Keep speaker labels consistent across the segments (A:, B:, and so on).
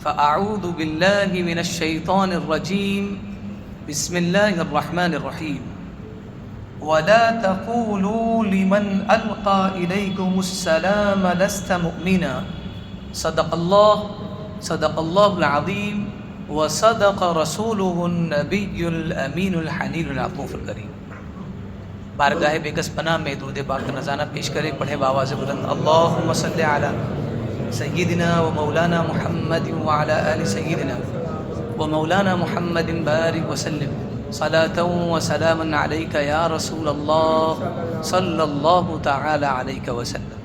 A: فأعوذ بالله من الشيطان الرجيم بسم الله الرحمن الرحيم ولا تقولوا لمن ألقى إليكم السلام لست مؤمنا صدق الله العظيم وصدق رسوله النبي الأمين الحنين العطوف الكريم۔ بارگاہ بےکس پناہ میں درود پاک کا نذرانہ پیش کرے، پڑھے بآواز بلند اللہم صلی علی سیدنا و مولانا محمد وعلی آل سیدنا و مولانا محمد بارک وسلم صلاۃ و سلاما علیک یا رسول اللہ صلی اللہ تعالی علیہ وسلم۔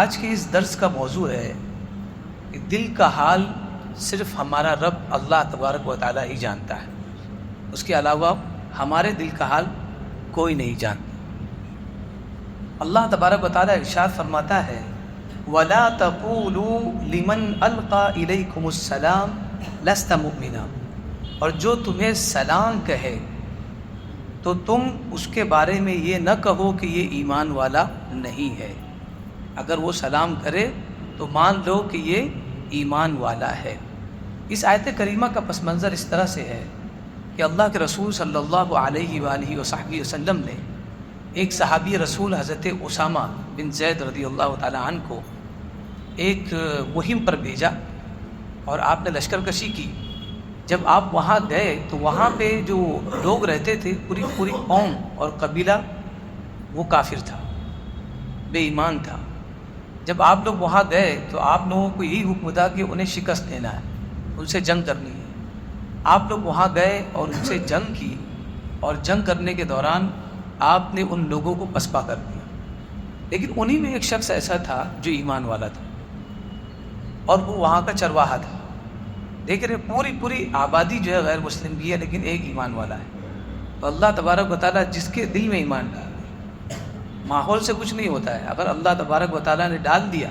A: آج کے اس درس کا موضوع ہے کہ دل کا حال صرف ہمارا رب اللہ تبارک و تعالی ہی جانتا ہے، اس کے علاوہ ہمارے دل کا حال کوئی نہیں جانتا۔ اللہ تبارک و تعالی ارشاد فرماتا ہے وَلَا تَقُولُوا لِمَنْ أَلْقَى إِلَيْكُمُ السَّلَامَ لَسْتَ مُؤْمِنًا، اور جو تمہیں سلام کہے تو تم اس کے بارے میں یہ نہ کہو کہ یہ ایمان والا نہیں ہے۔ اگر وہ سلام کرے تو مان لو کہ یہ ایمان والا ہے۔ اس آیت کریمہ کا پس منظر اس طرح سے ہے کہ اللہ کے رسول صلی اللہ علیہ وآلہ وصحبہ وسلم نے ایک صحابی رسول حضرت اسامہ بن زید رضی اللہ تعالی عنہ کو ایک مہم پر بھیجا اور آپ نے لشکر کشی کی۔ جب آپ وہاں گئے تو وہاں پہ جو لوگ رہتے تھے پوری قوم اور قبیلہ وہ کافر تھا، بے ایمان تھا۔ جب آپ لوگ وہاں گئے تو آپ لوگوں کو یہی حکم تھا کہ انہیں شکست دینا ہے، ان سے جنگ کرنی ہے۔ آپ لوگ وہاں گئے اور ان سے جنگ کی، اور جنگ کرنے کے دوران آپ نے ان لوگوں کو پسپا کر دیا، لیکن انہی میں ایک شخص ایسا تھا جو ایمان والا تھا، اور وہ وہاں کا چرواہا تھا۔ دیکھ رہے پوری آبادی جو ہے غیر مسلم بھی ہے، لیکن ایک ایمان والا ہے۔ تو اللہ تبارک و تعالیٰ جس کے دل میں ایمان ڈال دے، ماحول سے کچھ نہیں ہوتا ہے۔ اگر اللہ تبارک و تعالیٰ نے ڈال دیا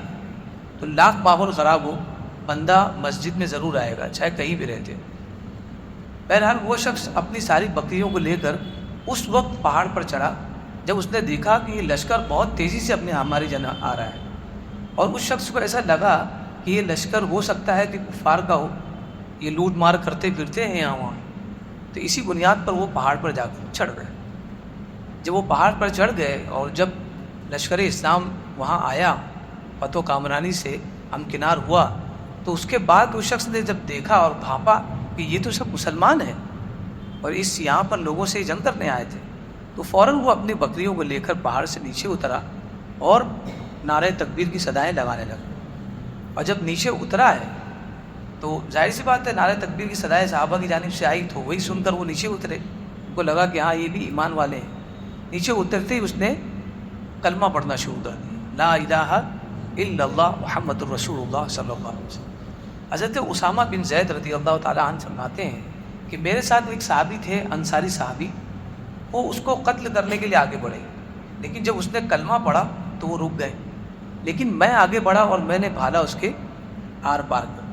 A: تو لاکھ ماحول خراب ہو، بندہ مسجد میں ضرور آئے گا، چاہے کہیں بھی رہتے۔ بہرحال وہ شخص اپنی ساری بکریوں کو لے کر اس وقت پہاڑ پر چڑھا جب اس نے دیکھا کہ یہ لشکر بہت تیزی سے ہماری جانب آ رہا ہے، اور اس شخص کو ایسا لگا کہ یہ لشکر ہو سکتا ہے کہ کفار کا ہو، یہ لوٹ مار کرتے پھرتے ہیں یہاں وہاں۔ تو اسی بنیاد پر وہ پہاڑ پر جا کر چڑھ گئے۔ جب وہ پہاڑ پر چڑھ گئے اور جب لشکر اسلام وہاں آیا، فتح و کامرانی سے ہمکنار ہوا، تو اس کے بعد اس شخص نے جب دیکھا اور بھانپا کہ یہ تو سب مسلمان ہیں اور اس یہاں پر لوگوں سے جنگ کرنے آئے تھے، تو فوراً وہ اپنی بکریوں کو لے کر پہاڑ سے نیچے اترا اور نعرہ تکبیر کی صدائیں لگانے لگا۔ اور جب نیچے اترا ہے تو ظاہر سی بات ہے نعرہ تکبیر کی صدائیں صحابہ کی جانب سے آئی، تو وہی سن کر وہ نیچے اترے۔ ان کو لگا کہ ہاں یہ بھی ایمان والے ہیں۔ نیچے اترتے ہی اس نے کلمہ پڑھنا شروع کر دیا، لا الہ الا اللہ محمد الرسول اللہ صلی اللہ علیہ وسلم۔ حضرت اسامہ بن زید رضی اللہ تعالیٰ عنہ فرماتے ہیں کہ میرے ساتھ ایک صحابی تھے، انصاری صحابی، وہ اس کو قتل کرنے کے لیے آگے بڑھے، لیکن جب اس نے کلمہ پڑھا تو وہ رک گئے، لیکن میں آگے بڑھا اور میں نے بھالا اس کے آر پار کر دیا۔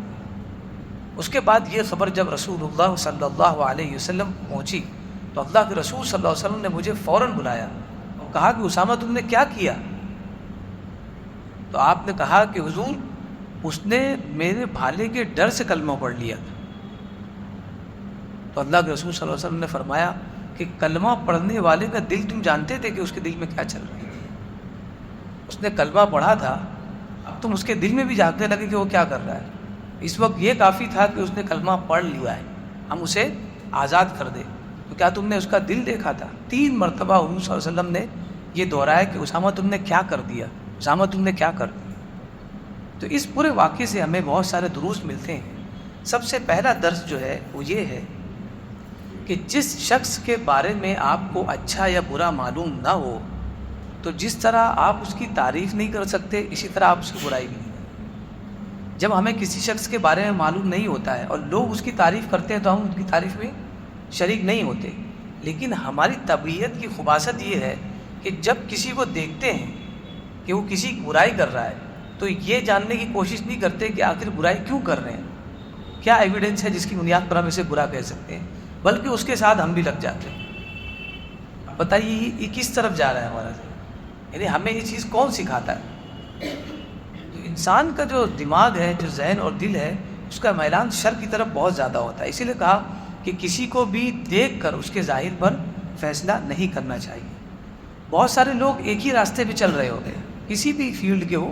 A: اس کے بعد یہ خبر جب رسول اللہ صلی اللہ علیہ وسلم پہنچی تو اللہ کے رسول صلی اللہ علیہ وسلم نے مجھے فوراً بلایا اور کہا کہ اسامہ تم نے کیا کیا؟ تو آپ نے کہا کہ حضور اس نے میرے بھالے کے ڈر سے کلمہ پڑھ لیا تھا۔ تو اللہ کے رسول صلی اللہ علیہ وسلم نے فرمایا کہ کلمہ پڑھنے والے کا دل تم جانتے تھے کہ اس کے دل میں کیا چل رہا ہے؟ اس نے کلمہ پڑھا تھا، اب تم اس کے دل میں بھی جاننے لگے کہ وہ کیا کر رہا ہے۔ اس وقت یہ کافی تھا کہ اس نے کلمہ پڑھ لیا ہے، ہم اسے آزاد کر دیں۔ تو کیا تم نے اس کا دل دیکھا تھا؟ 3 مرتبہ حضور صلی اللہ علیہ وسلم نے یہ دہرایا کہ اسامہ تم نے کیا کر دیا، اسامہ تم نے کیا کر دیا۔ تو اس پورے واقعے سے ہمیں بہت سارے دروس ملتے ہیں۔ سب سے پہلا درس جو ہے وہ یہ ہے کہ جس شخص کے بارے میں آپ کو اچھا یا برا معلوم نہ ہو، تو جس طرح آپ اس کی تعریف نہیں کر سکتے، اسی طرح آپ اس کی برائی بھی نہیں کرتے۔ جب ہمیں کسی شخص کے بارے میں معلوم نہیں ہوتا ہے اور لوگ اس کی تعریف کرتے ہیں تو ہم ان کی تعریف میں شریک نہیں ہوتے، لیکن ہماری طبیعت کی خباثت یہ ہے کہ جب کسی کو دیکھتے ہیں کہ وہ کسی کی برائی کر رہا ہے تو یہ جاننے کی کوشش نہیں کرتے کہ آخر برائی کیوں کر رہے ہیں، کیا ایویڈنس ہے جس کی بنیاد پر ہم اسے برا کہہ سکتے ہیں، بلکہ اس کے ساتھ ہم بھی لگ جاتے ہیں۔ اب بتائیے یہ کس طرف جا رہا ہے ہمارا ذہن، یعنی ہمیں یہ چیز کون سکھاتا ہے؟ انسان کا جو دماغ ہے، جو ذہن اور دل ہے، اس کا میلان شر کی طرف بہت زیادہ ہوتا ہے. اسی لیے کہا کہ کسی کو بھی دیکھ کر اس کے ظاہر پر فیصلہ نہیں کرنا چاہیے. بہت سارے لوگ ایک ہی راستے پہ چل رہے ہوتے ہیں، کسی بھی فیلڈ کے ہو،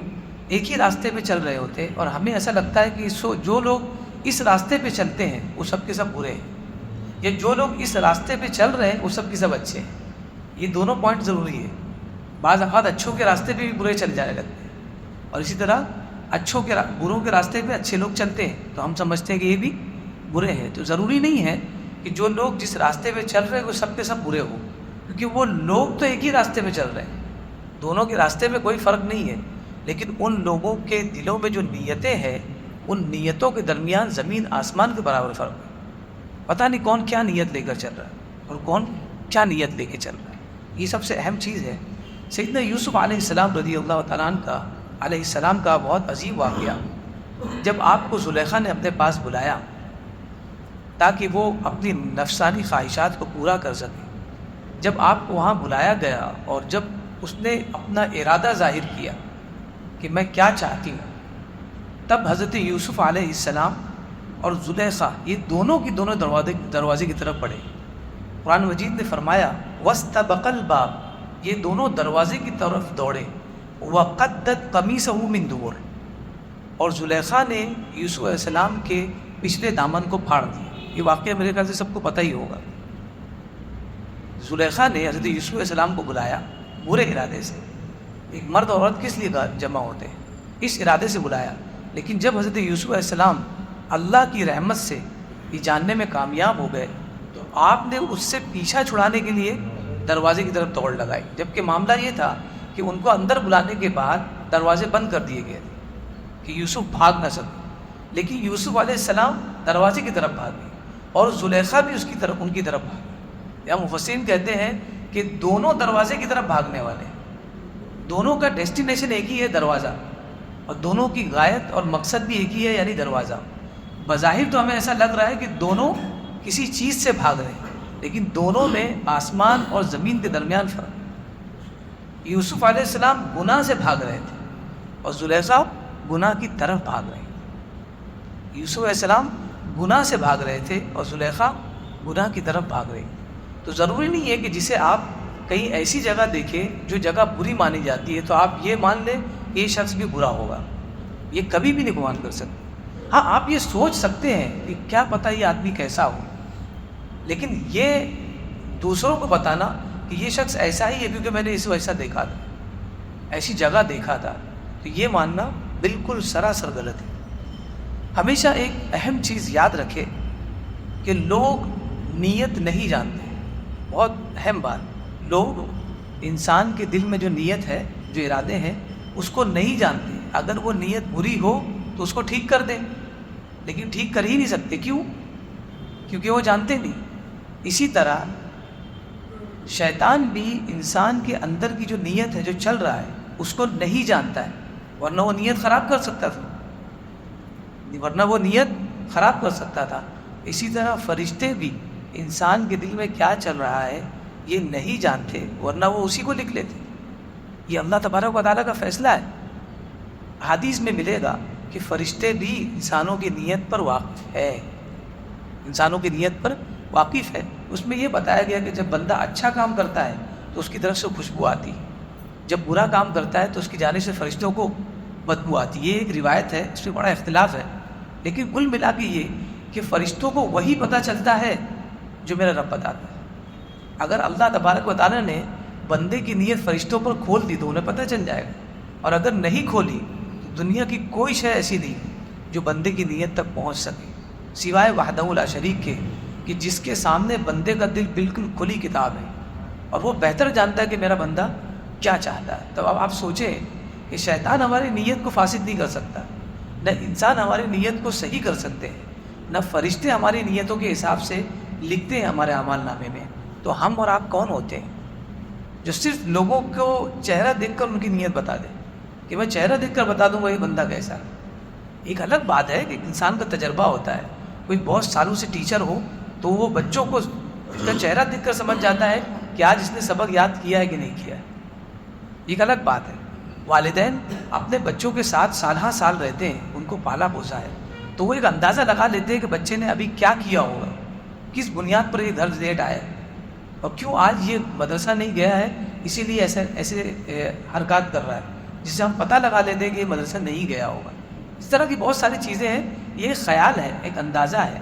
A: ایک ہی راستے پہ چل رہے ہوتے ہیں، اور ہمیں ایسا لگتا ہے کہ جو لوگ اس راستے پہ چلتے ہیں وہ سب کے سب برے ہیں، یا جو لوگ اس راستے پہ چل رہے ہیں وہ سب کے سب اچھے ہیں. یہ دونوں پوائنٹ ضروری ہے. بعض اوقات اچھوں کے راستے پہ بھی برے چل جانے لگتے ہیں، اور اسی طرح بروں کے راستے پہ اچھے لوگ چلتے ہیں تو ہم سمجھتے ہیں کہ یہ بھی برے ہیں. تو ضروری نہیں ہے کہ جو لوگ جس راستے پہ چل رہے ہیں وہ سب کے سب برے ہوں، کیونکہ وہ لوگ تو ایک ہی راستے پہ چل رہے ہیں، دونوں کے راستے میں کوئی فرق نہیں ہے. لیکن ان لوگوں کے دلوں میں جو نیتیں ہیں، ان نیتوں کے درمیان زمین آسمان کے برابر فرق ہے. پتہ نہیں کون کیا نیت لے کر چل رہا ہے اور کون کیا نیت لے کے چل رہا ہے. یہ سب سے اہم چیز ہے. سیدنا یوسف علیہ السلام رضی اللہ تعالیٰ عنہ علیہ السلام کا بہت عجیب واقعہ. جب آپ کو زلیخا نے اپنے پاس بلایا تاکہ وہ اپنی نفسانی خواہشات کو پورا کر سکے، جب آپ کو وہاں بلایا گیا اور جب اس نے اپنا ارادہ ظاہر کیا کہ میں کیا چاہتی ہوں، تب حضرت یوسف علیہ السلام اور زلیخا یہ دونوں کی دونوں دروازے کی طرف بڑھے. قرآن مجید نے فرمایا وَاسْتَبَقَ الْبَابَ، یہ دونوں دروازے کی طرف دوڑے. وَقَدَّتْ قَمِيصَهُ مِنْ دُبُرٍ، اور زلیخا نے یوسف علیہ السلام کے پچھلے دامن کو پھاڑ دیا. یہ واقعہ میرے خیال سے سب کو پتہ ہی ہوگا. زلیخا نے حضرت یوسف علیہ السلام کو بلایا برے ارادے سے. ایک مرد اور عورت کس لیے جمع ہوتے ہیں؟ اس ارادے سے بلایا. لیکن جب حضرت یوسف علیہ السلام اللہ کی رحمت سے یہ جاننے میں کامیاب ہو گئے تو آپ نے اس سے پیچھا چھڑانے کے لیے دروازے کی طرف دوڑ لگائی، جبکہ معاملہ یہ تھا کہ ان کو اندر بلانے کے بعد دروازے بند کر دیے گئے تھے کہ یوسف بھاگ نہ سکے. لیکن یوسف علیہ السلام دروازے کی طرف بھاگے اور زلیخا بھی ان کی طرف بھاگے. یا مفسرین کہتے ہیں کہ دونوں دروازے کی طرف بھاگنے والے ہیں. دونوں کا ڈیسٹینیشن ایک ہی ہے، دروازہ، اور دونوں کی غایت اور مقصد بھی ایک ہی ہے، یعنی دروازہ. بظاہر تو ہمیں ایسا لگ رہا ہے کہ دونوں کسی چیز سے بھاگ رہے ہیں، لیکن دونوں میں آسمان اور زمین کے درمیان فرق ہے. یوسف علیہ السلام گناہ سے بھاگ رہے تھے اور زلیخا گناہ کی طرف بھاگ رہے ہیں. یوسف علیہ السلام گناہ سے بھاگ رہے تھے اور زلیخا گناہ کی طرف بھاگ رہی. تو ضروری نہیں ہے کہ جسے آپ کہیں ایسی جگہ دیکھیں جو جگہ بری مانی جاتی ہے تو آپ یہ مان لیں کہ یہ شخص بھی برا ہوگا. یہ کبھی بھی نہیں گمان کر سکتے. ہاں، آپ یہ سوچ سکتے ہیں کہ کیا پتہ یہ آدمی کیسا ہو، لیکن یہ دوسروں کو بتانا کہ یہ شخص ایسا ہی ہے کیونکہ میں نے اسے ویسا دیکھا تھا، ایسی جگہ دیکھا تھا، تو یہ ماننا بالکل سراسر غلط ہے. ہمیشہ ایک اہم چیز یاد رکھے کہ لوگ نیت نہیں جانتے. بہت اہم بات، لوگ انسان کے دل میں جو نیت ہے، جو ارادے ہیں، اس کو نہیں جانتے. اگر وہ نیت بری ہو تو اس کو ٹھیک کر دیں، لیکن ٹھیک کر ہی نہیں سکتے. کیوں؟ کیونکہ وہ جانتے نہیں. اسی طرح شیطان بھی انسان کے اندر کی جو نیت ہے، جو چل رہا ہے، اس کو نہیں جانتا ہے، ورنہ وہ نیت خراب کر سکتا تھا. اسی طرح فرشتے بھی انسان کے دل میں کیا چل رہا ہے یہ نہیں جانتے، ورنہ وہ اسی کو لکھ لیتے. یہ اللہ تبارک و تعالیٰ کا فیصلہ ہے. حدیث میں ملے گا کہ فرشتے بھی انسانوں کی نیت پر واقف ہے. اس میں یہ بتایا گیا کہ جب بندہ اچھا کام کرتا ہے تو اس کی طرف سے خوشبو آتی ہے، جب برا کام کرتا ہے تو اس کی جانب سے فرشتوں کو بدبو آتی. یہ ایک روایت ہے، اس میں بڑا اختلاف ہے، لیکن کل ملا کے یہ کہ فرشتوں کو وہی پتہ چلتا ہے جو میرا رب بتاتا ہے. اگر اللہ تبارک و تعالیٰ نے بندے کی نیت فرشتوں پر کھول دی تو انہیں پتہ چل جائے گا، اور اگر نہیں کھولی تو دنیا کی کوئی شے ایسی نہیں جو بندے کی نیت تک پہنچ سکے سوائے وحدہ لا شریک کے، کہ جس کے سامنے بندے کا دل بالکل کھلی کتاب ہے اور وہ بہتر جانتا ہے کہ میرا بندہ کیا چاہتا ہے. تو اب آپ سوچیں کہ شیطان ہماری نیت کو فاسد نہیں کر سکتا، نہ انسان ہماری نیت کو صحیح کر سکتے ہیں، نہ فرشتے ہماری نیتوں کے حساب سے لکھتے ہیں ہمارے اعمال نامے میں. تو ہم اور آپ کون ہوتے ہیں جو صرف لوگوں کو چہرہ دیکھ کر ان کی نیت بتا دیں کہ میں چہرہ دیکھ کر بتا دوں گا یہ بندہ کیسا ہے. ایک الگ بات ہے کہ انسان کا تجربہ ہوتا ہے. کوئی بہت سالوں سے ٹیچر ہو تو وہ بچوں کو اس کا چہرہ دیکھ کر سمجھ جاتا ہے کہ آج اس نے سبق یاد کیا ہے کہ نہیں کیا ہے. ایک الگ بات ہے. والدین اپنے بچوں کے ساتھ سالہ سال رہتے ہیں، ان کو پالا پوسا ہے، تو وہ ایک اندازہ لگا لیتے ہیں کہ بچے نے ابھی کیا کیا ہوگا، کس بنیاد پر یہ گھر لیٹ آیا اور کیوں آج یہ مدرسہ نہیں گیا ہے، اسی لیے ایسے حرکات کر رہا ہے، جس سے ہم پتہ لگا لیتے ہیں کہ یہ مدرسہ نہیں گیا ہوگا۔ اس طرح کی بہت ساری چیزیں ہیں، یہ ایک خیال ہے، ایک اندازہ ہے،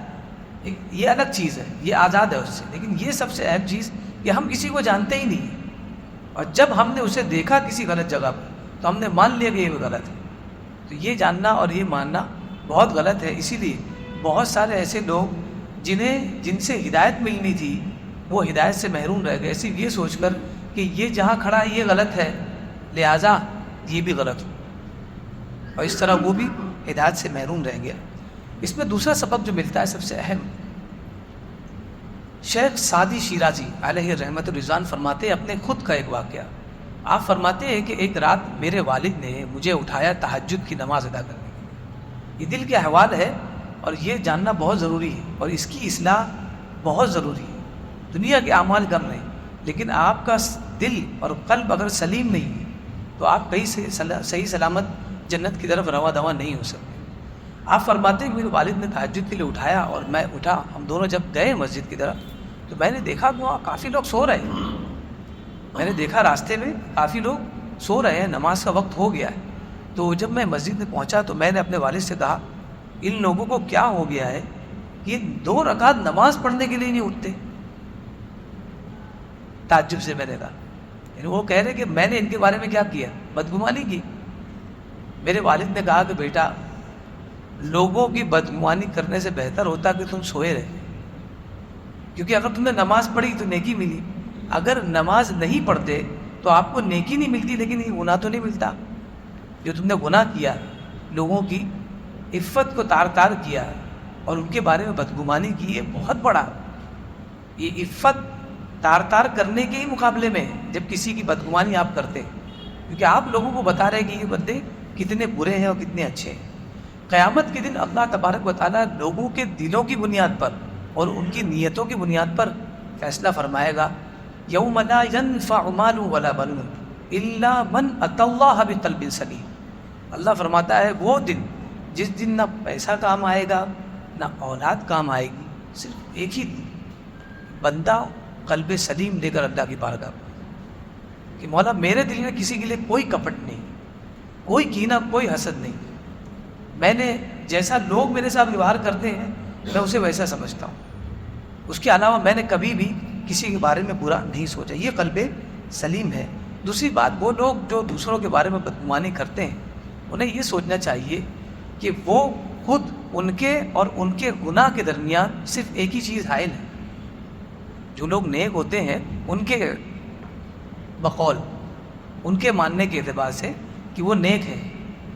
A: یہ الگ چیز ہے، یہ آزاد ہے اس سے، لیکن یہ سب سے اہم چیز کہ ہم کسی کو جانتے ہی نہیں ہیں، اور جب ہم نے اسے دیکھا کسی غلط جگہ پر تو ہم نے مان لیا کہ یہ غلط ہے۔ تو یہ جاننا اور یہ ماننا بہت غلط ہے، اسی لیے بہت سارے ایسے لوگ جن سے ہدایت ملنی تھی وہ ہدایت سے محروم رہ گئے، صرف یہ سوچ کر کہ یہ جہاں کھڑا ہے یہ غلط ہے، لہٰذا یہ بھی غلط ہو، اور اس طرح وہ بھی ہدایت سے محروم رہ گیا۔ اس میں دوسرا سبب جو ملتا ہے سب سے اہم، شیخ سعدی شیرازی علیہ رحمت الرضوان فرماتے ہیں اپنے خود کا ایک واقعہ۔ آپ فرماتے ہیں کہ ایک رات میرے والد نے مجھے اٹھایا تہجد کی نماز ادا کرنے کے لیے۔ یہ دل کے احوال ہے اور یہ جاننا بہت ضروری ہے، اور اس کی اصلاح بہت ضروری ہے۔ دنیا کے اعمال کم نہیں، لیکن آپ کا دل اور قلب اگر سلیم نہیں ہے تو آپ کہیں سے صحیح سلامت جنت کی طرف رواں دواں نہیں ہو سکتے۔ آپ فرماتے ہیں میرے والد نے تہجد کے لیے اٹھایا اور میں اٹھا، ہم دونوں جب گئے مسجد کی طرف تو میں نے دیکھا کہ وہاں کافی لوگ سو رہے ہیں، میں نے دیکھا راستے میں کافی لوگ سو رہے ہیں، نماز کا وقت ہو گیا ہے۔ تو جب میں مسجد میں پہنچا تو میں نے اپنے والد سے کہا ان لوگوں کو کیا ہو گیا ہے کہ 2 رکعت نماز پڑھنے کے لیے نہیں اٹھتے؟ تعجب سے میں نے کہا، یعنی وہ کہہ رہے کہ میں نے ان کے بارے میں کیا کیا، بدگمانی کی۔ میرے والد نے کہا کہ بیٹا، لوگوں کی بدگمانی کرنے سے بہتر ہوتا کہ تم سوئے رہے، کیونکہ اگر تم نے نماز پڑھی تو نیکی ملی، اگر نماز نہیں پڑھتے تو آپ کو نیکی نہیں ملتی لیکن یہ گناہ تو نہیں ملتا۔ جو تم نے گناہ کیا، لوگوں کی عفت کو تار تار کیا اور ان کے بارے میں بدگمانی کی، یہ بہت بڑا، یہ عفت تار تار کرنے کے ہی مقابلے میں جب کسی کی بدگمانی آپ کرتے، کیونکہ آپ لوگوں کو بتا رہے کہ یہ بندے کتنے برے ہیں اور کتنے اچھے ہیں۔ قیامت کے دن اللہ تبارک و تعالیٰ لوگوں کے دلوں کی بنیاد پر اور ان کی نیتوں کی بنیاد پر فیصلہ فرمائے گا۔ یوم لا ينفع مال ولا بنون الا من اتى اللہ بقلب سلیم۔ اللہ فرماتا ہے وہ دن جس دن نہ پیسہ کام آئے گا نہ اولاد کام آئے گی، صرف ایک ہی دن، بندہ قلب سلیم لے کر اللہ کی بارگاہ کہ مولا میرے دل میں کسی کے لیے کوئی کپٹ نہیں، کوئی کینہ، کوئی حسد نہیں، میں نے جیسا لوگ میرے ساتھ ویوہار کرتے ہیں میں اسے ویسا سمجھتا ہوں، اس کے علاوہ میں نے کبھی بھی کسی کے بارے میں برا نہیں سوچا، یہ قلب سلیم ہے۔ دوسری بات، وہ لوگ جو دوسروں کے بارے میں بدگمانی کرتے ہیں انہیں یہ سوچنا چاہیے کہ وہ خود ان کے اور ان کے گناہ کے درمیان صرف ایک ہی چیز حائل ہے۔ جو لوگ نیک ہوتے ہیں ان کے بقول، ان کے ماننے کے اعتبار سے کہ وہ نیک ہیں،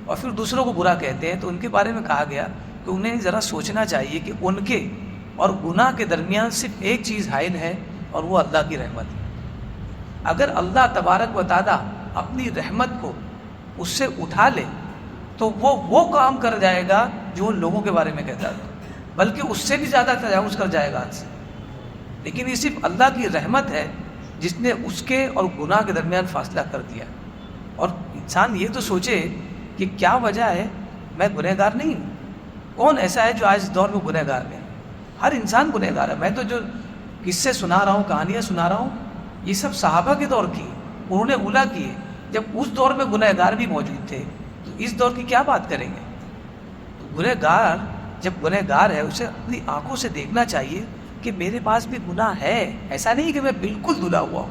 A: اور پھر دوسروں کو برا کہتے ہیں، تو ان کے بارے میں کہا گیا کہ انہیں ذرا سوچنا چاہیے کہ ان کے اور گناہ کے درمیان صرف ایک چیز حائل ہے اور وہ اللہ کی رحمت ہے۔ اگر اللہ تبارک و تعالیٰ اپنی رحمت کو اس سے اٹھا لے تو وہ کام کر جائے گا جو ان لوگوں کے بارے میں کہتا ہے، بلکہ اس سے بھی زیادہ تجاوز کر جائے گا حد سے۔ لیکن یہ صرف اللہ کی رحمت ہے جس نے اس کے اور گناہ کے درمیان فاصلہ کر دیا۔ اور انسان یہ تو سوچے کہ کیا وجہ ہے، میں گنہگار نہیں ہوں، کون ایسا ہے جو آج اس دور میں گنہگار نہیں؟ ہر انسان گنہگار ہے۔ میں تو جو قصے سنا رہا ہوں، کہانیاں سنا رہا ہوں، یہ سب صحابہ کے دور کی، انہوں نے اولیٰ کیے، جب اس دور میں گنہگار بھی موجود تھے تو اس دور کی کیا بات کریں گے؟ تو گنہگار جب گنہگار ہے اسے اپنی آنکھوں سے دیکھنا چاہیے کہ میرے پاس بھی گناہ ہے، ایسا نہیں کہ میں بالکل دھلا ہوا ہوں۔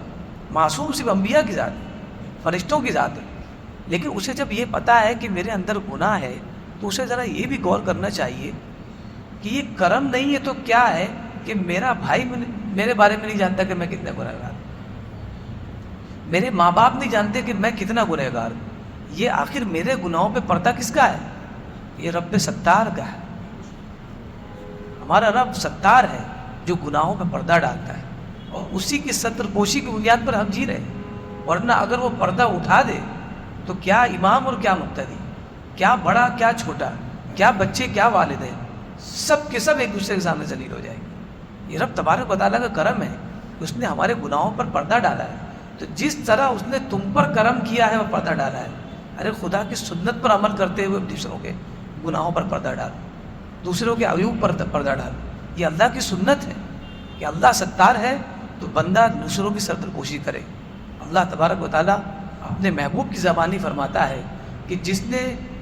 A: معصوم صرف انبیاء کی ذات ہے، فرشتوں کی ذات ہے، لیکن اسے جب یہ پتہ ہے کہ میرے اندر گناہ ہے تو اسے ذرا یہ بھی غور کرنا چاہیے کہ یہ کرم نہیں ہے تو کیا ہے کہ میرا بھائی میرے بارے میں نہیں جانتا کہ میں کتنا گنہگار ہوں، میرے ماں باپ نہیں جانتے کہ میں کتنا گنہگار ہوں۔ یہ آخر میرے گناہوں پہ پردہ کس کا ہے؟ یہ رب ستار کا ہے۔ ہمارا رب ستار ہے جو گناہوں پہ پردہ ڈالتا ہے، اور اسی کی ستر پوشی کی بنیاد پر ہم جی رہے ہیں۔ ورنہ اگر وہ پردہ اٹھا دے تو کیا امام اور کیا مقتدی، کیا بڑا کیا چھوٹا، کیا بچے کیا والدین، سب کے سب ایک دوسرے کے سامنے ذلیل ہو جائیں گے۔ یہ رب تبارک و تعالیٰ کا کرم ہے کہ اس نے ہمارے گناہوں پر پردہ ڈالا ہے۔ تو جس طرح اس نے تم پر کرم کیا ہے اور پردہ ڈالا ہے، ارے خدا کی سنت پر عمل کرتے ہوئے دوسروں کے گناہوں پر پردہ ڈال، دوسروں کے عیوب پر پردہ ڈال. یہ اللہ کی سنت ہے کہ اللہ ستار ہے تو بندہ دوسروں کی سرپوشی کرے. اللہ تبارک و تعالیٰ اپنے محبوب کی زبانی فرماتا ہے کہ جس نے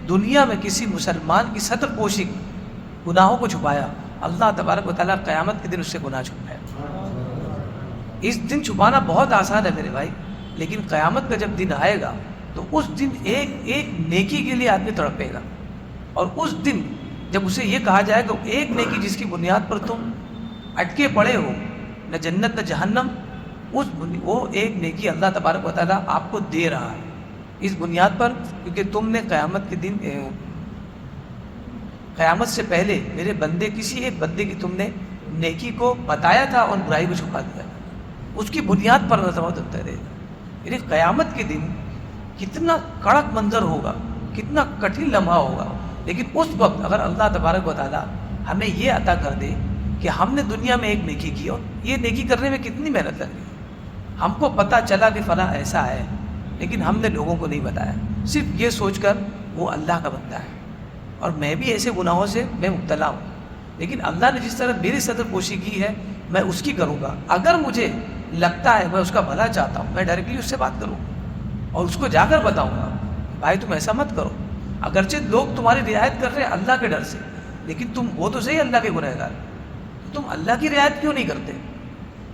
A: دنیا میں کسی مسلمان کی ستر پوشی گناہوں کو چھپایا، اللہ تبارک و تعالیٰ قیامت کے دن اس سے گناہ چھپائے. اس دن چھپانا بہت آسان ہے میرے بھائی، لیکن قیامت کا جب دن آئے گا تو اس دن ایک ایک نیکی کے لیے آدمی تڑپے گا. اور اس دن جب اسے یہ کہا جائے کہ ایک نیکی جس کی بنیاد پر تم اٹکے پڑے ہو، نہ جنت نہ جہنم، وہ ایک نیکی اللہ تبارک و تعالیٰ آپ کو دے رہا ہے اس بنیاد پر، کیونکہ تم نے قیامت کے دن قیامت سے پہلے میرے بندے کسی ایک بندے کی تم نے نیکی کو بتایا تھا اور برائی کو چھپا دیا، اس کی بنیاد پر نظر رہے گا. یعنی قیامت کے دن کتنا کڑک منظر ہوگا، کتنا کٹھن لمحہ ہوگا، لیکن اس وقت اگر اللہ تبارک و تعالیٰ ہمیں یہ عطا کر دے کہ ہم نے دنیا میں ایک نیکی کی اور یہ نیکی کرنے میں کتنی محنت لگ رہی ہے، ہم کو پتہ چلا کہ فلاں ایسا ہے لیکن ہم نے لوگوں کو نہیں بتایا، صرف یہ سوچ کر وہ اللہ کا بندہ ہے اور میں بھی ایسے گناہوں سے میں مبتلا ہوں، لیکن اللہ نے جس طرح میری صدر پوشی کی ہے میں اس کی کروں گا. اگر مجھے لگتا ہے میں اس کا بھلا چاہتا ہوں، میں ڈائریکٹلی اس سے بات کروں اور اس کو جا کر بتاؤں گا بھائی تم ایسا مت کرو. اگرچہ لوگ تمہاری رعایت کر رہے ہیں اللہ کے ڈر سے، لیکن تم وہ تو صحیح اللہ کے گنہگار، تم اللہ کی رعایت کیوں نہیں کرتے؟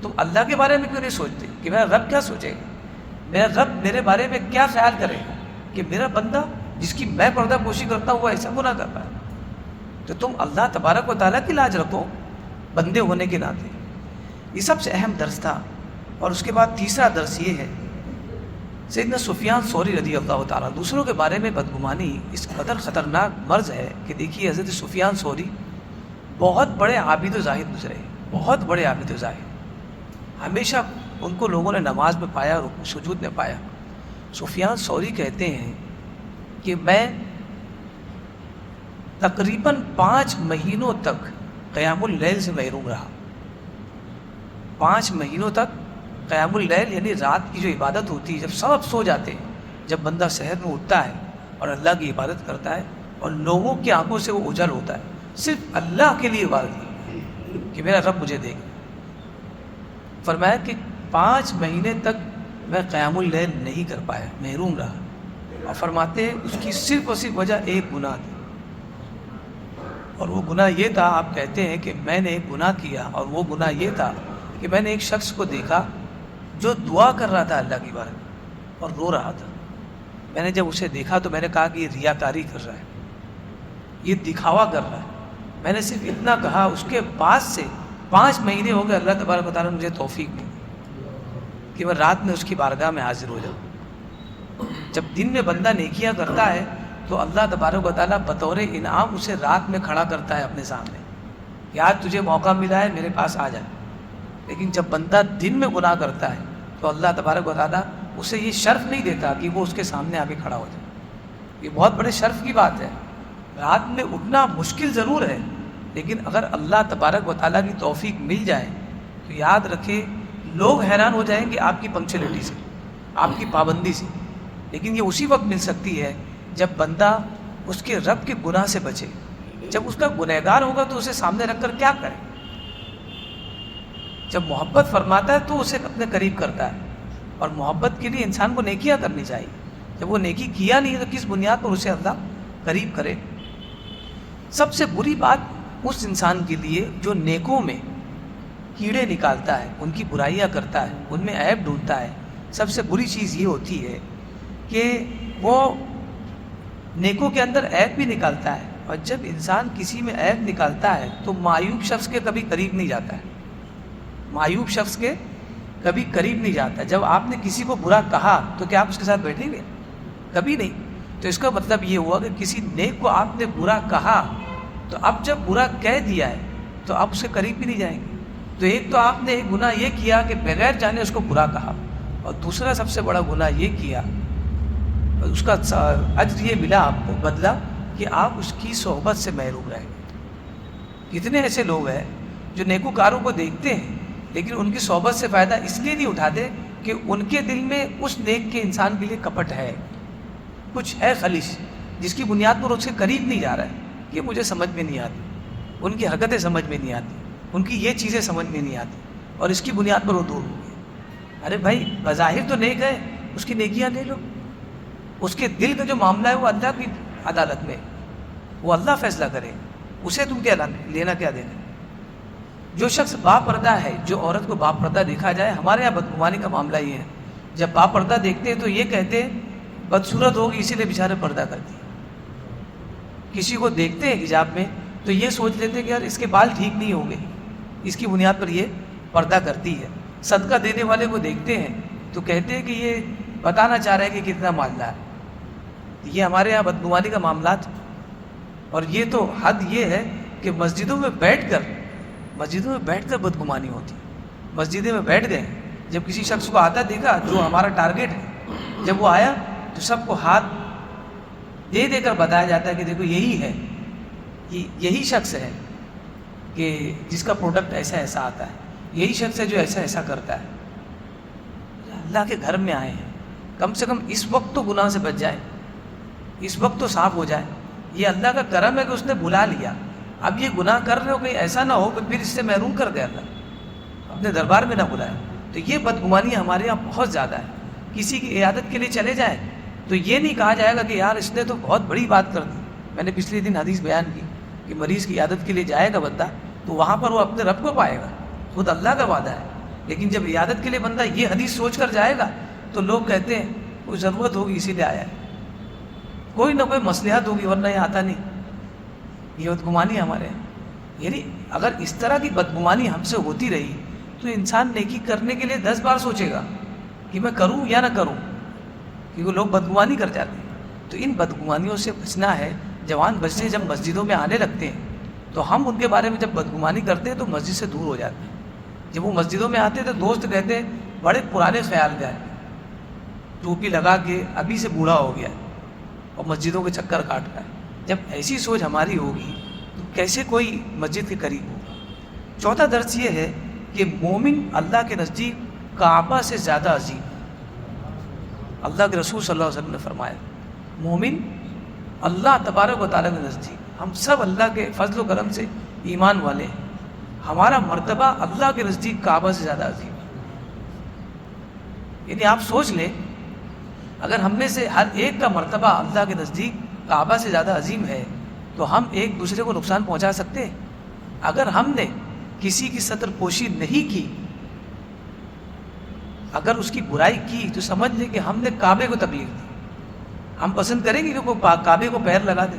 A: تم اللہ کے بارے میں کیوں نہیں سوچتے کہ میرا رب کیا سوچے گا، میرا رب میرے بارے میں کیا خیال کرے گا کہ میرا بندہ جس کی میں پردہ پوشی کرتا ہوں وہ ایسا گناہ کر رہا ہے. تو تم اللہ تبارک و تعالیٰ کی لاج رکھو بندے ہونے کے ناطے. یہ سب سے اہم درس تھا. اور اس کے بعد تیسرا درس یہ ہے، سیدنا سفیان ثوری رضی اللہ تعالیٰ، دوسروں کے بارے میں بدگمانی اس قدر خطرناک مرض ہے کہ دیکھیے حضرت سفیان ثوری بہت بڑے عابد و زاہد گزرے، بہت بڑے عابد و زاہد، ہمیشہ ان کو لوگوں نے نماز میں پایا، رکوع سجود میں پایا. سفیان ثوری کہتے ہیں کہ میں تقریباً 5 مہینوں تک قیام اللیل سے محروم رہا. 5 مہینوں تک قیام اللیل یعنی رات کی جو عبادت ہوتی ہے، جب سب سو جاتے ہیں، جب بندہ سحر میں اٹھتا ہے اور اللہ کی عبادت کرتا ہے اور لوگوں کی آنکھوں سے وہ اجل ہوتا ہے، صرف اللہ کے لیے عبادت کہ میرا رب مجھے دیکھے. فرمایا کہ 5 مہینے تک میں قیام اللیل نہیں کر پایا، محروم رہا. اور فرماتے ہیں اس کی صرف اور صرف وجہ ایک گناہ تھی، اور وہ گناہ یہ تھا، آپ کہتے ہیں کہ میں نے ایک گناہ کیا اور وہ گناہ یہ تھا کہ میں نے ایک شخص کو دیکھا جو دعا کر رہا تھا اللہ کی بارے میں اور رو رہا تھا. میں نے جب اسے دیکھا تو میں نے کہا کہ یہ ریاکاری کر رہا ہے، یہ دکھاوا کر رہا ہے. میں نے صرف اتنا کہا. اس کے بعد سے 5 مہینے ہو گئے اللہ تبارک و تعالیٰ نے مجھے توفیق دی کہ میں رات میں اس کی بارگاہ میں حاضر ہو جاؤں. جب دن میں بندہ نیکیاں کرتا ہے تو اللہ تبارک و تعالیٰ بطور انعام اسے رات میں کھڑا کرتا ہے اپنے سامنے کہ آج تجھے موقع ملا ہے میرے پاس آ جائے. لیکن جب بندہ دن میں گناہ کرتا ہے تو اللہ تبارک و تعالیٰ اسے یہ شرف نہیں دیتا کہ وہ اس کے سامنے آ کے کھڑا ہو جائے. یہ بہت بڑے شرف کی بات ہے. رات میں اٹھنا مشکل ضرور ہے، لیکن اگر اللہ تبارک و تعالیٰ کی توفیق مل جائے تو یاد رکھے لوگ حیران ہو جائیں گے آپ کی پنکچولیٹی سے، آپ کی پابندی سے. لیکن یہ اسی وقت مل سکتی ہے جب بندہ اس کے رب کے گناہ سے بچے. جب اس کا گنہگار ہوگا تو اسے سامنے رکھ کر کیا کرے؟ جب محبت فرماتا ہے تو اسے اپنے قریب کرتا ہے، اور محبت کے لیے انسان کو نیکیاں کرنی چاہیے. جب وہ نیکی کیا نہیں تو کس بنیاد پر اسے اللہ قریب کرے؟ سب سے بری بات اس انسان کے لیے جو نیکوں میں کیڑے نکالتا ہے، ان کی برائیاں کرتا ہے، ان میں عیب ڈھونڈتا ہے. سب سے بری چیز یہ ہوتی ہے کہ وہ نیکوں کے اندر عیب بھی نکالتا ہے، اور جب انسان کسی میں عیب نکالتا ہے تو معیوب شخص کے کبھی قریب نہیں جاتا ہے. معیوب شخص کے کبھی قریب نہیں جاتا. جب آپ نے کسی کو برا کہا تو کیا آپ اس کے ساتھ بیٹھیں گے؟ کبھی نہیں. تو اس کا مطلب یہ ہوا کہ کسی نیک کو آپ نے برا کہا تو اب جب برا کہہ دیا ہے تو آپ اس کے قریب بھی نہیں جائیں گے. تو ایک تو آپ نے ایک گناہ یہ کیا کہ بغیر جانے اس کو برا کہا، اور دوسرا سب سے بڑا گناہ یہ کیا، اس کا اجر یہ ملا آپ کو بدلا کہ آپ اس کی صحبت سے محروم رہیں گے. کتنے ایسے لوگ ہیں جو نیکوکاروں کو دیکھتے ہیں لیکن ان کی صحبت سے فائدہ اس لیے نہیں اٹھاتے کہ ان کے دل میں اس نیک کے انسان کے لیے کپٹ ہے، کچھ ہے خلیش جس کی بنیاد پر اس کے قریب نہیں جا رہا ہے، یہ مجھے سمجھ میں نہیں آتی، ان کی حرکتیں سمجھ میں نہیں آتی، ان کی یہ چیزیں سمجھ میں نہیں آتی، اور اس کی بنیاد پر وہ دور ہو گئے۔ ارے بھائی بظاہر تو نیک ہے، اس کی نیکیاں لے لو، اس کے دل کا جو معاملہ ہے وہ اللہ کی عدالت میں، وہ اللہ فیصلہ کرے، اسے تم کیا لینا کیا دینا۔ جو شخص با پردہ ہے، جو عورت کو با پردہ دیکھا جائے، ہمارے یہاں بدگمانی کا معاملہ یہ ہے، جب با پردہ دیکھتے ہیں تو یہ کہتے ہیں بدصورت ہوگی اسی لیے بیچارے پردہ کرتی ہے۔ کسی کو دیکھتے ہیں حجاب میں تو یہ سوچ لیتے ہیں کہ یار اس کے بال ٹھیک نہیں ہوں گے، اس کی بنیاد پر یہ پردہ کرتی ہے۔ صدقہ دینے والے کو دیکھتے ہیں تو کہتے ہیں کہ یہ بتانا چاہ رہا ہے کہ کتنا مالدار ہے۔ یہ ہمارے یہاں بدگمانی کا معاملات، اور یہ تو حد یہ ہے کہ مسجدوں میں بیٹھ کر بدگمانی ہوتی ہے۔ مسجدیں میں بیٹھ گئے، جب کسی شخص کو آتا دیکھا جو ہمارا ٹارگٹ ہے، جب وہ آیا تو سب کو ہاتھ دے دے کر بتایا جاتا ہے کہ دیکھو یہی ہے، یہی شخص ہے کہ جس کا پروڈکٹ ایسا ایسا آتا ہے، یہی شخص ہے جو ایسا ایسا کرتا ہے۔ اللہ کے گھر میں آئے ہیں، کم سے کم اس وقت تو گناہ سے بچ جائے، اس وقت تو صاف ہو جائے۔ یہ اللہ کا کرم ہے کہ اس نے بلا لیا۔ اب یہ گناہ کر رہے ہو، کہیں ایسا نہ ہو کہ پھر اس سے محروم کر دے اللہ، اپنے دربار میں نہ بلائے۔ تو یہ بدگمانی ہمارے یہاں بہت زیادہ ہے۔ کسی کی عیادت کے لیے چلے جائیں تو یہ نہیں کہا جائے گا کہ یار اس نے تو بہت بڑی بات کر دی۔ میں نے پچھلے دن حدیث بیان کی کہ مریض کی عیادت کے لیے جائے گا بندہ تو وہاں پر وہ اپنے رب کو پائے گا، خود اللہ کا وعدہ ہے۔ لیکن جب عیادت کے لیے بندہ یہ حدیث سوچ کر جائے گا تو لوگ کہتے ہیں کوئی ضرورت ہوگی اسی لیے آیا ہے، کوئی نہ کوئی مصلحت ہوگی ورنہ یہ آتا نہیں۔ یہ بدگمانی ہمارے ہیں۔ یعنی اگر اس طرح کی بدگمانی ہم سے ہوتی رہی تو انسان نیکی کرنے کے لیے 10 بار سوچے گا کہ میں کروں یا نہ کروں، کیونکہ لوگ بدگمانی کر جاتے ہیں۔ تو ان بدگمانیوں سے بچنا ہے۔ جوان بچے جب مسجدوں میں آنے لگتے ہیں تو ہم ان کے بارے میں جب بدگمانی کرتے ہیں تو مسجد سے دور ہو جاتے ہیں۔ جب وہ مسجدوں میں آتے ہیں تو دوست کہتے ہیں بڑے پرانے خیال کا ہے، ٹوپی لگا کے ابھی سے بوڑھا ہو گیا اور مسجدوں کے چکر کاٹ رہا ہے۔ جب ایسی سوچ ہماری ہوگی تو کیسے کوئی مسجد کے قریب ہوگا۔ چوتھا درس یہ ہے کہ مومن اللہ کے نزدیک کعبہ سے زیادہ عظیم۔ اللہ کے رسول صلی اللہ علیہ وسلم نے فرمایا مومن اللہ تبارک و تعالیٰ کے نزدیک، ہم سب اللہ کے فضل و کرم سے ایمان والے ہیں، ہمارا مرتبہ اللہ کے نزدیک کعبہ سے زیادہ عظیم۔ یعنی آپ سوچ لیں اگر ہم میں سے ہر ایک کا مرتبہ اللہ کے نزدیک کعبہ سے زیادہ عظیم ہے تو ہم ایک دوسرے کو نقصان پہنچا سکتے ہیں؟ اگر ہم نے کسی کی ستر پوشی نہیں کی، اگر اس کی برائی کی تو سمجھ لیں کہ ہم نے کعبے کو تکلیف دی۔ ہم پسند کریں گے کہ وہ کعبے کو پیر لگا دے؟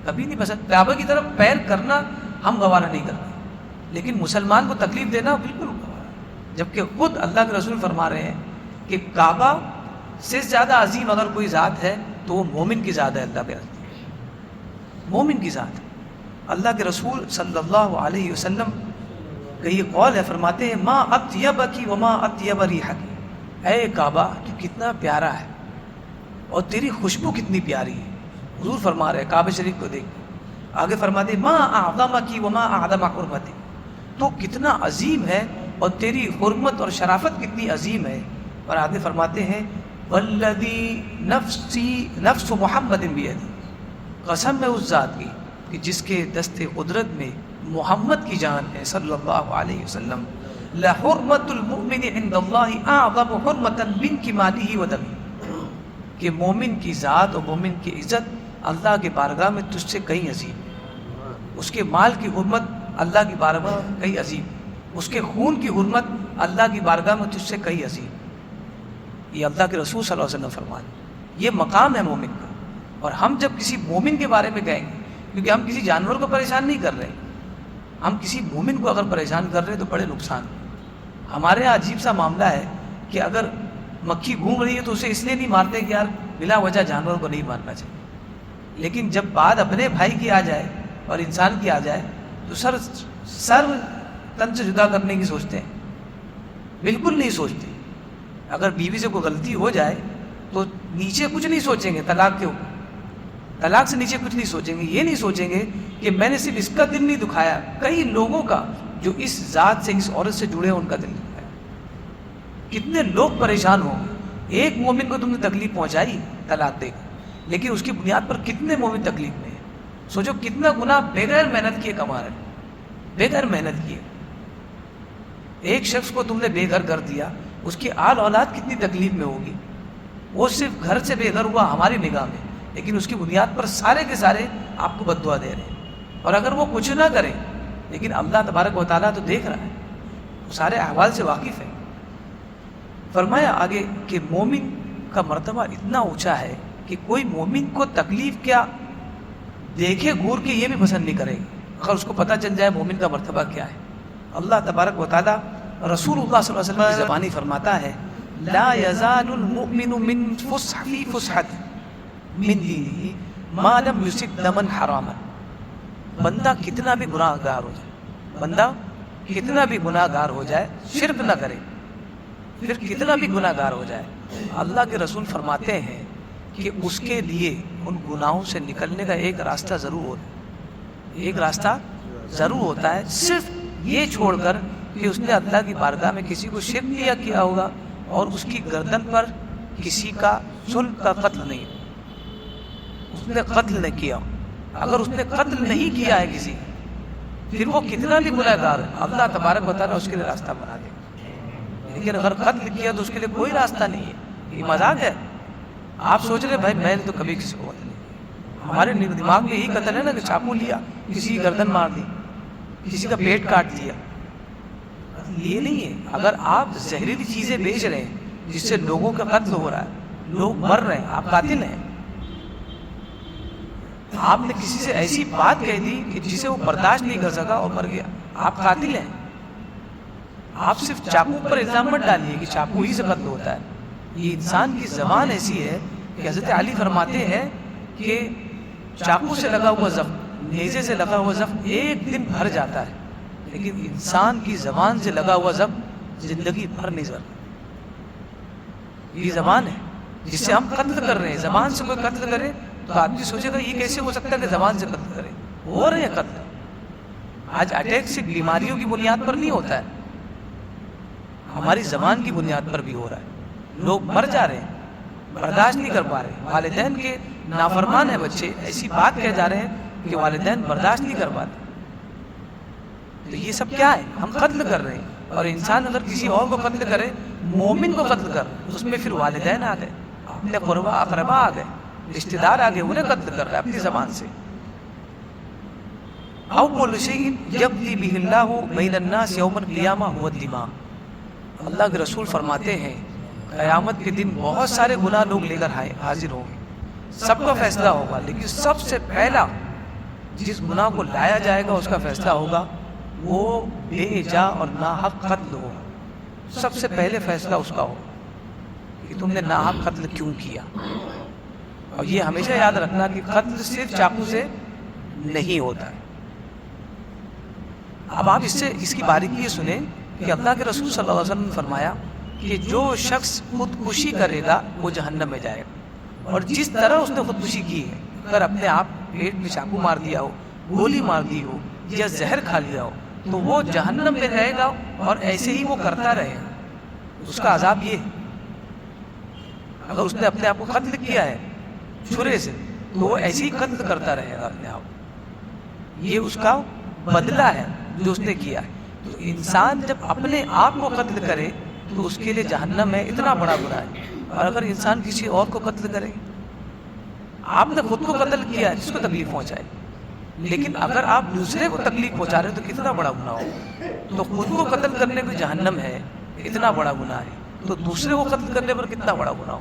A: کبھی نہیں پسند۔ کعبے کی طرف پیر کرنا ہم گوارہ نہیں کرتے، لیکن مسلمان کو تکلیف دینا بالکل گوارہ، جبکہ خود اللہ کے رسول فرما رہے ہیں کہ کعبہ سے زیادہ عظیم اگر کوئی ذات ہے تو وہ مومن کی ذات ہے۔ اللہ کے نزدیک مومن کی ذات ہے۔ اللہ کے رسول صلی اللہ علیہ وسلم کا یہ قول ہے، فرماتے ہیں ما اطیبک وما اطیب ریحک، اے کعبہ تو کتنا پیارا ہے اور تیری خوشبو کتنی پیاری ہے۔ حضور فرما رہے ہیں کعبہ شریف کو دیکھ، آگے فرماتے ہیں ما اعظمک وما اعظم حرمتک، تو کتنا عظیم ہے اور تیری حرمت اور شرافت کتنی عظیم ہے۔ اور آگے فرماتے ہیں والذی نفس محمد بیدی، قسم ہے اس ذات کی کہ جس کے دست قدرت میں محمد کی جان ہے صلی اللہ علیہ وسلم، لحرمت المؤمن عند اللہ اعظم حرمتا من کمالہ و دمہ، کہ مومن کی ذات اور مومن کی عزت اللہ کے بارگاہ میں تجھ سے کہیں عظیم، اس کے مال کی حرمت اللہ کی بارگاہ میں کہیں عظیم، اس کے خون کی حرمت اللہ کی بارگاہ میں تجھ سے کہیں عظیم۔ یہ اللہ کے رسول صلی اللہ علیہ وسلم فرمائے، یہ مقام ہے مومن کا۔ اور ہم جب کسی مومن کے بارے میں کہیں گے، کیونکہ ہم کسی جانور کو پریشان نہیں کر رہے، ہم کسی مومن کو اگر پریشان کر رہے ہیں تو بڑے نقصان۔ ہمارے یہاں عجیب سا معاملہ ہے کہ اگر مکھی گھوم رہی ہے تو اسے اس لیے نہیں مارتے کہ یار بلا وجہ جانور کو نہیں مارنا چاہیے، لیکن جب بات اپنے بھائی کی آ جائے اور انسان کی آ جائے تو سر تن سے جدا کرنے کی سوچتے ہیں، بالکل نہیں سوچتے۔ اگر بیوی سے کوئی غلطی ہو جائے تو نیچے کچھ نہیں سوچیں گے، طلاق کے اوپر، طلاق سے نیچے کچھ نہیں سوچیں گے۔ یہ نہیں سوچیں گے کہ میں نے صرف اس کا دل نہیں دکھایا، کئی لوگوں کا جو اس ذات سے اس عورت سے جڑے ہیں ان کا دل دکھایا، کتنے لوگ پریشان ہوں گے۔ ایک مومن کو تم نے تکلیف پہنچائی طلاق دے کر، لیکن اس کی بنیاد پر کتنے مومن تکلیف میں ہیں. سوچو کتنا گناہ بغیر محنت کیے کما رہے ہیں، بغیر محنت کیے. ایک شخص کو تم نے بے گھر کر دیا، اس کی آل اولاد کتنی تکلیف میں ہوگی. وہ صرف گھر سے بے گھر ہوا ہماری نگاہ میں، لیکن اس کی بنیاد پر سارے کے سارے آپ کو بد دعا دے رہے ہیں. اور اگر وہ کچھ نہ کرے، لیکن اللہ تبارک و تعالیٰ تو دیکھ رہا ہے، وہ سارے احوال سے واقف ہے. فرمایا آگے کہ مومن کا مرتبہ اتنا اونچا ہے کہ کوئی مومن کو تکلیف کیا دیکھے گور کے یہ بھی پسند نہیں کرے گی اگر اس کو پتہ چل جائے مومن کا مرتبہ کیا ہے. اللہ تبارک و تعالیٰ رسول اللہ صلی اللہ علیہ وسلم کی زبانی فرماتا ہے لا یزال المؤمن من فسحی فسحت من دینہ ما لم یصب دما حراما. بندہ کتنا بھی گناہ گار ہو جائے، بندہ کتنا بھی گناہ گار ہو جائے، شرک نہ کرے، پھر کتنا بھی گناہ گار ہو جائے، اللہ کے رسول فرماتے ہیں کہ اس کے لیے ان گناہوں سے نکلنے کا ایک راستہ ضرور ہوتا ہے، ایک راستہ ضرور ہوتا ہے، صرف یہ چھوڑ کر کہ اس نے اللہ کی بارگاہ میں کسی کو شرک کیا ہوگا اور اس کی گردن پر کسی کا ظلم کا قتل نہیں، اس نے قتل نہیں کیا. اگر اس نے قتل نہیں کیا ہے کسی، پھر وہ کتنا بھی گناہ گار ہے، اللہ تبارک و تعالیٰ اس کے لیے راستہ بنا دے. لیکن اگر قتل کیا تو اس کے لیے کوئی راستہ نہیں ہے. یہ مذاق ہے. آپ سوچ رہے بھائی میں نے تو کبھی کسی کو قتل نہیں، ہمارے دماغ میں یہی قتل ہے نا کہ چاقو لیا، کسی کی گردن مار دی، کسی کا پیٹ کاٹ دیا. یہ نہیں ہے. اگر آپ زہریلی چیزیں بیچ رہے ہیں جس سے لوگوں کا قتل ہو رہا ہے، لوگ مر رہے ہیں، آپ قاتل ہیں. آپ نے کسی سے ایسی بات کہہ دی کہ جسے وہ برداشت نہیں کر سکا اور مر گیا، آپ قاتل ہیں. آپ صرف چاقو پر الزام مت ڈالیے کہ چاقو ہی سے قتل ہوتا ہے. یہ انسان کی زبان ایسی ہے کہ حضرت علی فرماتے ہیں کہ چاقو سے لگا ہوا زخم، نیزے سے لگا ہوا زخم ایک دن بھر جاتا ہے، لیکن انسان کی زبان سے لگا ہوا زخم زندگی بھر نہیں سرتا. یہ زبان ہے جس سے ہم قتل کر رہے ہیں. زبان سے کوئی قتل کرے تو آدمی سوچے گا یہ کیسے ہو سکتا ہے کہ زبان سے قتل کرے. ہو رہے ہیں قتل. آج اٹیک صرف بیماریوں کی بنیاد پر نہیں ہوتا ہے، ہماری زبان کی بنیاد پر بھی ہو رہا ہے. لوگ مر جا رہے ہیں، برداشت نہیں کر پا رہے. والدین کے نافرمان ہیں بچے، ایسی بات کہہ جا رہے ہیں کہ والدین برداشت نہیں کر پاتے. تو یہ سب کیا ہے؟ ہم قتل کر رہے ہیں. اور انسان اگر کسی اور کو قتل کرے، مومن کو قتل کر، اس میں پھر والدین آ گئے، اپنے قربا اقربا آ گئے، رشتہ دار آ گئے، انہیں قتل کر رہا ہے اپنی زبان سے. اول شیء یقضی بہ اللہ بین الناس یوم القیامہ هو الدماء. اللہ کے رسول فرماتے ہیں قیامت کے دن بہت سارے گناہ لوگ لے کر حاضر ہوں گے، سب کا فیصلہ ہوگا، لیکن سب سے پہلا جس گناہ کو لایا جائے گا اس کا فیصلہ ہوگا وہ بے جا اور ناحق قتل ہو. سب سے پہلے فیصلہ اس کا ہوگا کہ تم نے ناحق قتل کیوں کیا. اور یہ ہمیشہ یاد رکھنا کہ قتل صرف چاقو سے نہیں ہوتا ہے. اب آپ اس کی باریکی یہ سنیں کہ اللہ کے رسول صلی اللہ علیہ وسلم نے فرمایا کہ جو شخص خودکشی کرے گا وہ جہنم میں جائے گا. اور جس طرح اس نے خودکشی کی ہے، اگر اپنے آپ پیٹ میں چاقو مار دیا ہو، گولی مار دی ہو یا زہر کھا لیا ہو تو وہ جہنم میں رہے گا اور ایسے ہی وہ کرتا رہے گا. اس کا عذاب یہ ہے. اگر اس نے اپنے آپ کو قتل کیا ہے چھرے سے تو وہ ایسے ہی قتل کرتا رہے گا اپنے آپ. یہ اس کا بدلہ ہے جو اس نے کیا ہے. تو انسان جب اپنے آپ کو قتل کرے تو اس کے لیے جہنم ہے، اتنا بڑا گناہ ہے. اور اگر انسان کسی اور کو قتل کرے، آپ نے خود کو قتل کیا ہے جس کو تکلیف پہنچائے، لیکن اگر آپ دوسرے کو تکلیف پہنچا رہے ہیں تو کتنا بڑا گناہ ہو. تو خود کو قتل کرنے کو جہنم ہے، اتنا بڑا گناہ ہے، تو دوسرے کو قتل کرنے پر کتنا بڑا گناہ ہو.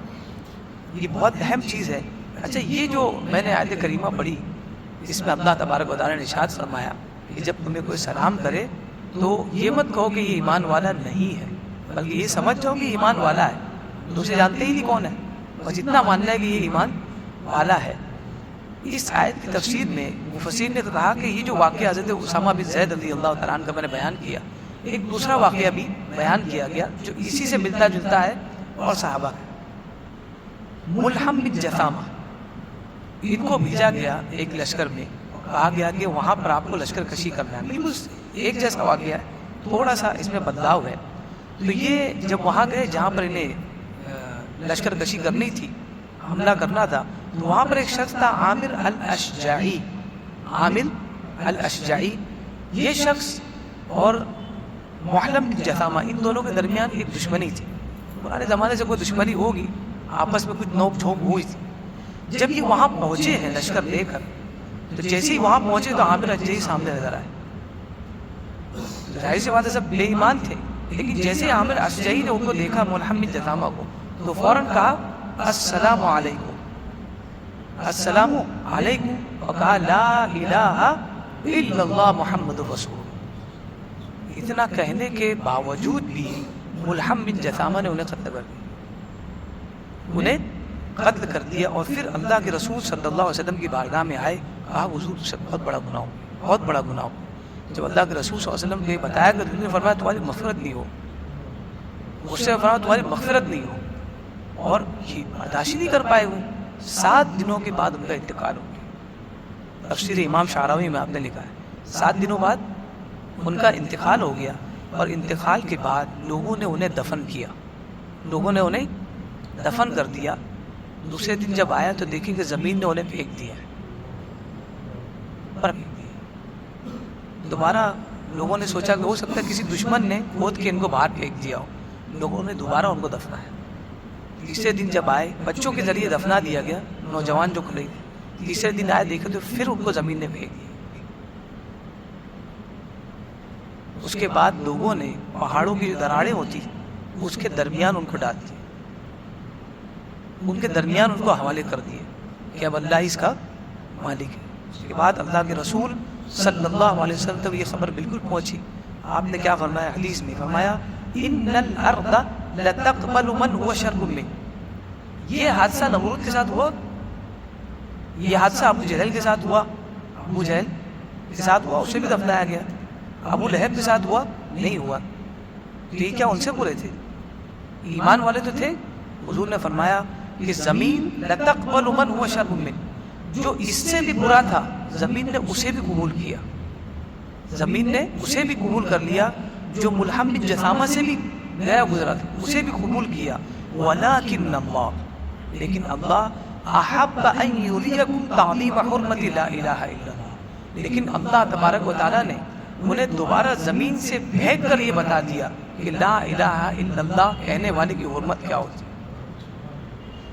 A: یہ بہت اہم چیز ہے. اچھا، یہ جو میں نے آیت کریمہ پڑھی اس میں اللہ تبارک و تعالیٰ نے ارشاد فرمایا کہ جب تمہیں کوئی سلام کرے تو یہ مت کہو کہ یہ ایمان والا نہیں ہے، بلکہ یہ سمجھ جاؤ کہ ایمان والا ہے. دوسرے جانتے ہی نہیں کون ہے، بس اتنا ماننا ہے کہ یہ ایمان والا ہے. اس آیت کی تفسیر میں مفسرین نے کہا کہ یہ جو واقعہ حضرت اسامہ بن زید رضی اللہ تعالیٰ عنہ کا میں نے بیان کیا، ایک دوسرا واقعہ بھی بیان کیا گیا جو اسی سے ملتا جلتا ہے اور صحابہ کا. ملحم بن جثامہ، ان کو بھیجا گیا ایک لشکر میں، کہا گیا کہ وہاں پر آپ کو لشکر کشی کرنا ہے. بالکل ایک جیسا واقعہ ہے، تھوڑا سا اس میں بدلاؤ ہے. تو یہ جب وہاں گئے جہاں پر انہیں لشکر کشی کرنی تھی، حملہ کرنا تھا، تو وہاں پر ایک شخص تھا عامر الاشجعی. عامر الاشجعی یہ شخص اور محلم بن جثامہ ان دونوں کے درمیان ایک دشمنی تھی. پرانے زمانے سے کوئی دشمنی ہوگی, آپس میں کچھ نوک جھونک ہوئی تھی. جب یہ وہاں پہنچے ہیں لشکر لے کر, تو جیسے ہی وہاں پہنچے تو عامر الاشجعی سامنے نظر آئے. ظاہر سی بات ہے سب بے ایمان تھے, لیکن جیسے عامر الاشجعی نے ان کو دیکھا محلم بن جثامہ کو, تو فوراً کہا السلام علیکم, السلام علیکم, اور کہا لا الہ الا اللہ محمد رسول. اتنا کہنے کے باوجود بھی ملحم بن جثامہ نے انہیں قتل کر دیا. اور پھر اللہ کے رسول صلی اللہ علیہ وسلم کی بارگاہ میں آئے, کہا حضور سے بہت بڑا گناہ ہو, بہت بڑا گناہ ہو. جب اللہ کے رسول صلی اللہ علیہ وسلم نے بتایا کہ انہوں نے فرمایا تمہاری مغفرت نہیں ہو, اس سے فرمایا تمہاری مغفرت نہیں ہو, اور یہ برداشت نہیں کر پائے ہوئے. 7 دنوں کے بعد ان کا انتقال ہو گیا. تفسیر امام شعراوی میں آپ نے لکھا ہے 7 دنوں بعد ان کا انتقال ہو گیا. اور انتقال کے بعد لوگوں نے انہیں دفن کیا, لوگوں نے انہیں دفن کر دیا. دوسرے دن جب آیا تو دیکھیں کہ زمین نے انہیں پھینک دیا, پر پھینک دیا. دوبارہ لوگوں نے سوچا کہ ہو سکتا ہے کسی دشمن نے کھود کے ان کو باہر پھینک دیا ہو. لوگوں نے دوبارہ ان کو دفنایا. تیسرے دن جب آئے, بچوں کے ذریعے دفنا دیا گیا, نوجوان جو کھڑے تھے. تیسرے دن آئے, دیکھے تو پھر ان کو زمین نے پھینک دیا. اس کے بعد لوگوں نے پہاڑوں کی جو دراڑیں ہوتی اس کے درمیان ان کو ڈال دیا, ان کے درمیان ان کو حوالے کر دیے کہ اب اللہ اس کا مالک ہے. اس کے بعد اللہ کے رسول صلی اللہ علیہ وسلم تک یہ خبر بالکل پہنچی. آپ نے کیا فرمایا حدیث میں, فرمایا ان الارض لتقبل من هو شر من. یہ حادثہ نمرود کے ساتھ ہوا, یہ حادثہ ابو جہل کے ساتھ ہوا, ابو جہل کے ساتھ ہوا, اسے بھی دفنایا گیا. ابو لہب کے ساتھ ہوا نہیں ہوا. تو یہ کیا ان سے برے تھے؟ ایمان والے تو تھے. حضور نے فرمایا کہ زمین لتقبل من هو شر من, جو اس سے بھی برا تھا زمین نے اسے بھی قبول کیا, زمین نے اسے بھی قبول کر لیا. جو ملحم بن جثامہ سے بھی گیا گزرا تھا اسے بھی قبول کیا. ولکن اللہ, لیکن اللہ احب ان یریکم تعظیم حرمت لا الہ الا اللہ, لیکن اللہ تبارک و تعالیٰ نے انہیں دوبارہ زمین سے پھینک کر یہ بتا دیا کہ لا الہ الا اللہ کہنے والے کی حرمت کیا ہوتی.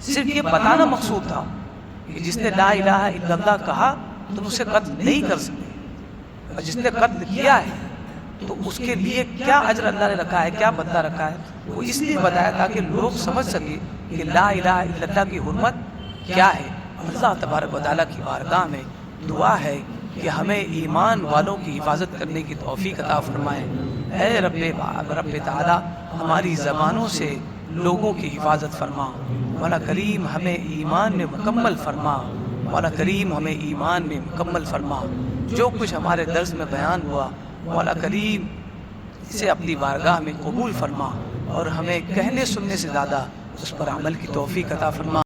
A: صرف یہ بتانا مقصود تھا کہ جس نے لا الہ الا اللہ کہا تم اسے قتل نہیں کر سکتے, اور جس نے قتل کیا ہے تو اس کے لیے کیا اجر اللہ نے رکھا ہے, کیا بدلہ رکھا ہے. وہ اس لیے بتایا تاکہ لوگ سمجھ سکے کہ لا الہ الا اللہ کی حرمت کیا ہے. اللہ تبارک و تعالیٰ کی بارگاہ میں دعا ہے کہ ہمیں ایمان والوں کی حفاظت کرنے کی توفیق عطا فرمائے. اے رب تعالیٰ ہماری زبانوں سے لوگوں کی حفاظت فرما. مولا کریم ہمیں ایمان میں مکمل فرما, مولا کریم ہمیں ایمان میں مکمل فرما. جو کچھ ہمارے درس میں بیان ہوا مولا کریم اسے اپنی بارگاہ میں قبول فرما, اور ہمیں کہنے سننے سے زیادہ اس پر عمل کی توفیق عطا فرما.